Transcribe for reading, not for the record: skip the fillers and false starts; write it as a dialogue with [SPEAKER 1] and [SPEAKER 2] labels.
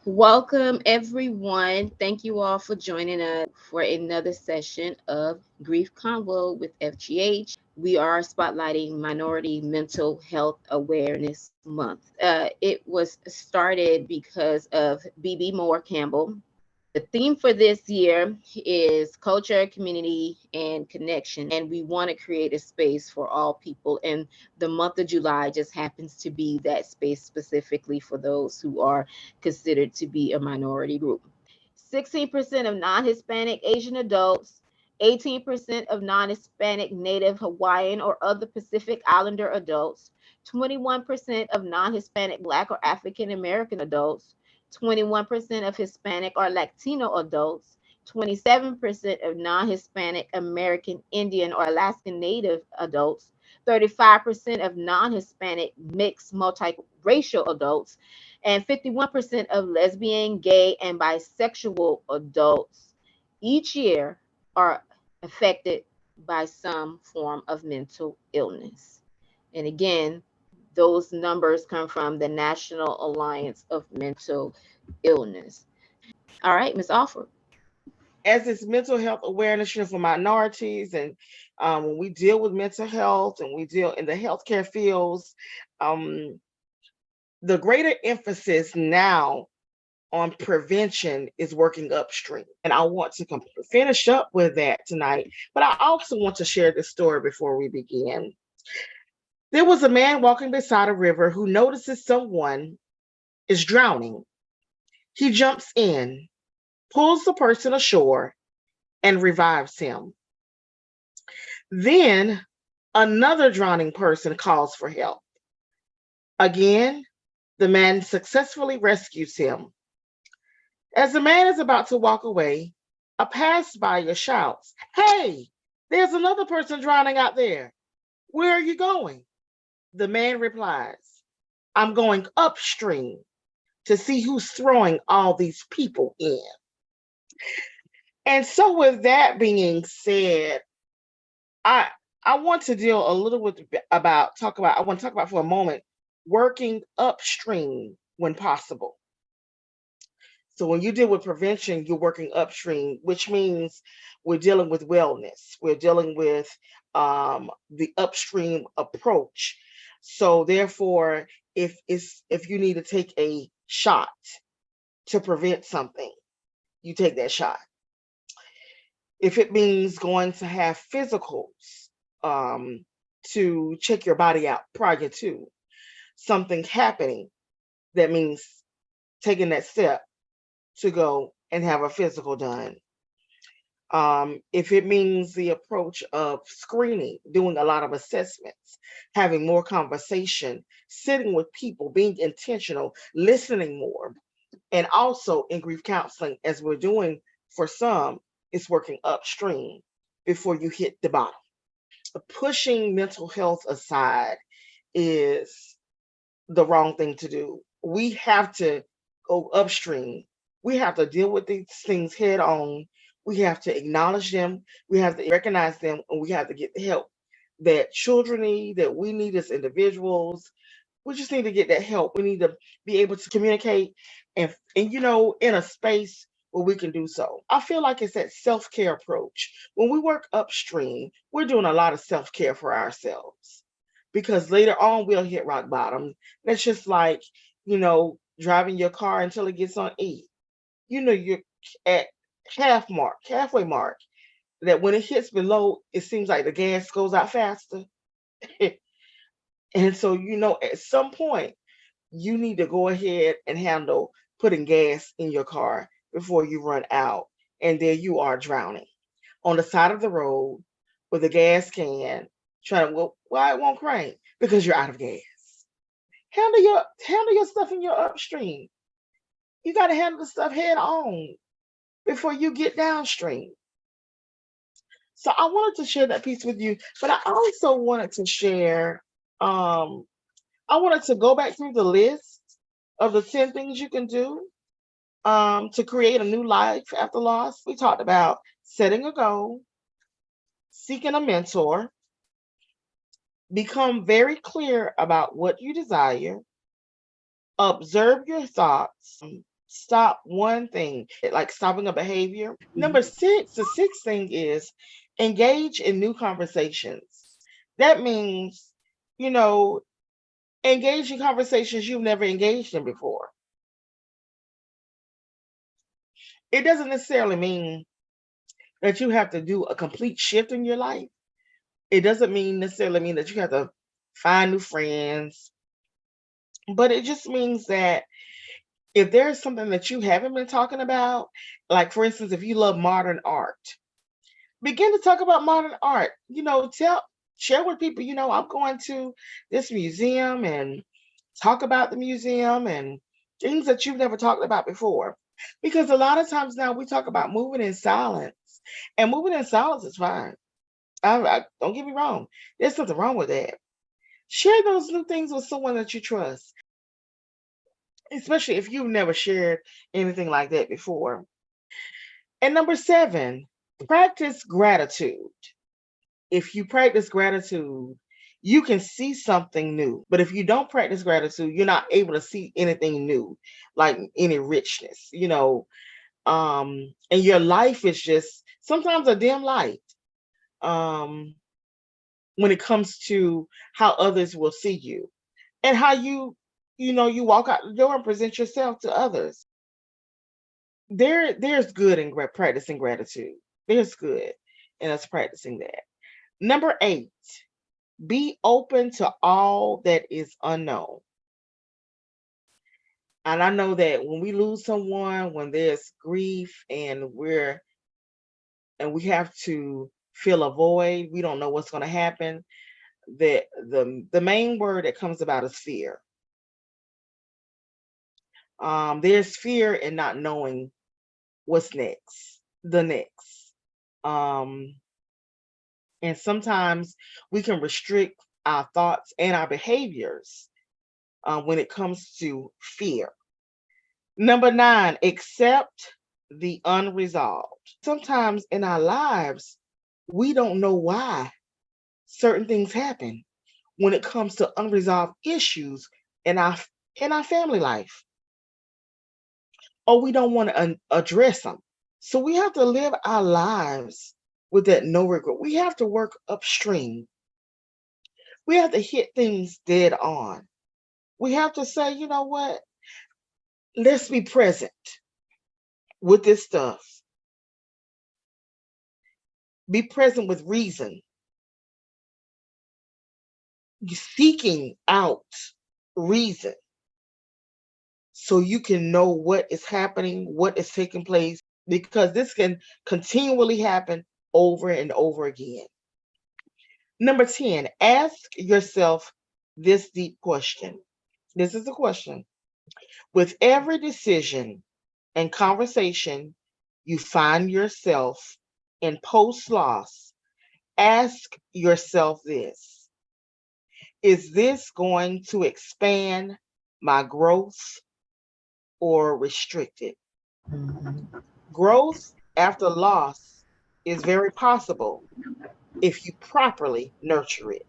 [SPEAKER 1] Welcome, everyone. Thank you all for joining us for another session of Grief Convo with FGH. We are spotlighting Minority Mental Health Awareness Month. It was started because of B.B. Moore Campbell. The theme for this year is culture, community, and connection. And we want to create a space for all people. And the month of July just happens to be that space specifically for those who are considered to be a minority group. 16% of non Hispanic Asian adults, 18% of non Hispanic Native Hawaiian or other Pacific Islander adults, 21% of non Hispanic Black or African American adults, 21% of Hispanic or Latino adults, 27% of non Hispanic American Indian or Alaskan Native adults, 35% of non Hispanic mixed multiracial adults, and 51% of lesbian, gay, and bisexual adults each year are affected by some form of mental illness. And again, those numbers come from the National Alliance of Mental Illness. All right, Ms. Alford.
[SPEAKER 2] As this mental health awareness year for minorities, and when we deal with mental health and we deal in the healthcare fields, um, the greater emphasis now on prevention is working upstream. And I want to finish up with that tonight, but I also want to share this story before we begin. There was a man walking beside a river who notices someone is drowning. He jumps in, pulls the person ashore, and revives him. Then another drowning person calls for help. Again, the man successfully rescues him. As the man is about to walk away, a passerby shouts, "Hey, there's another person drowning out there. Where are you going?" The man replies, "I'm going upstream to see who's throwing all these people in." And so, with that being said, I I want to deal a little with about talk about I want to talk about for a moment working upstream when possible. So when you deal with prevention, you're working upstream, which means we're dealing with wellness. We're dealing with the upstream approach. So therefore, if you need to take a shot to prevent something, you take that shot. If it means going to have physicals um, to check your body out prior to something happening, that means taking that step to go and have a physical done. If it means the approach of screening, doing a lot of assessments, having more conversation, sitting with people, being intentional, listening more, and also in grief counseling, as we're doing for some, it's working upstream before you hit the bottom. Pushing mental health aside is the wrong thing to do. We have to go upstream. We have to deal with these things head on. We have to acknowledge them. We have to recognize them, and we have to get the help that children need, that we need as individuals. We just need to get that help. We need to be able to communicate and in a space where we can do so. I feel like it's that self-care approach. When we work upstream, we're doing a lot of self-care for ourselves because later on we'll hit rock bottom. That's just like, driving your car until it gets on E. You're at halfway mark, that when it hits below, it seems like the gas goes out faster. And so, at some point, you need to go ahead and handle putting gas in your car before you run out. And there you are drowning on the side of the road with a gas can, trying to, well, why it won't crank? Because you're out of gas. Handle your stuff in your upstream. You got to handle the stuff head on before you get downstream. So I wanted to share that piece with you, but I also wanted to share, I wanted to go back through the list of the 10 things you can do to create a new life after loss. We talked about setting a goal, seeking a mentor, become very clear about what you desire, observe your thoughts, Stop one thing, like stopping a behavior. Number
[SPEAKER 1] Mhm.
[SPEAKER 2] six, the sixth thing is engage in new conversations. That means, you know, engage in conversations you've never engaged in before. It doesn't necessarily mean that you have to do a complete shift in your life. It doesn't mean necessarily mean that you have to find new friends, but it just means that if there's something that you haven't been talking about, like for instance, if you love modern art, begin to talk about modern art. Share with people, I'm going to this museum and talk about the museum and things that you've never talked about before. Because a lot of times now we talk about moving in silence, and moving in silence is fine. Don't get me wrong. There's nothing wrong with that. Share those new things with someone that you trust, especially if you've never shared anything like that before. And number seven, practice gratitude. If you practice gratitude, you can see something new. But if you don't practice gratitude, you're not able to see anything new, like any richness, and your life is just sometimes a dim light. Um, when it comes to how others will see you and how you walk out the door and present yourself to others. There's good in practicing gratitude. There's good in us practicing that. Number eight, be open to all that is unknown. And I know that when we lose someone, when there's grief and we have to fill a void, we don't know what's going to happen. The main word that comes about is fear. There's fear in not knowing what's next, the next. Um, and sometimes we can restrict our thoughts and our behaviors when it comes to fear. Number nine, accept the unresolved. Sometimes in our lives, we don't know why certain things happen when it comes to unresolved issues in our family life, or we don't want to address them. So we have to live our lives with that no regret. We have to work upstream. We have to hit things dead on. We have to say, you know what? Let's be present with this stuff. Be present with reason, seeking out reason so you can know what is happening, what is taking place, because this can continually happen over and over again. Number 10, ask yourself this deep question. This is the question. With every decision and conversation you find yourself in post loss, ask yourself this: is this going to expand my growth or restrict it?
[SPEAKER 1] Mhm.
[SPEAKER 2] Growth after loss is very possible if you properly nurture it.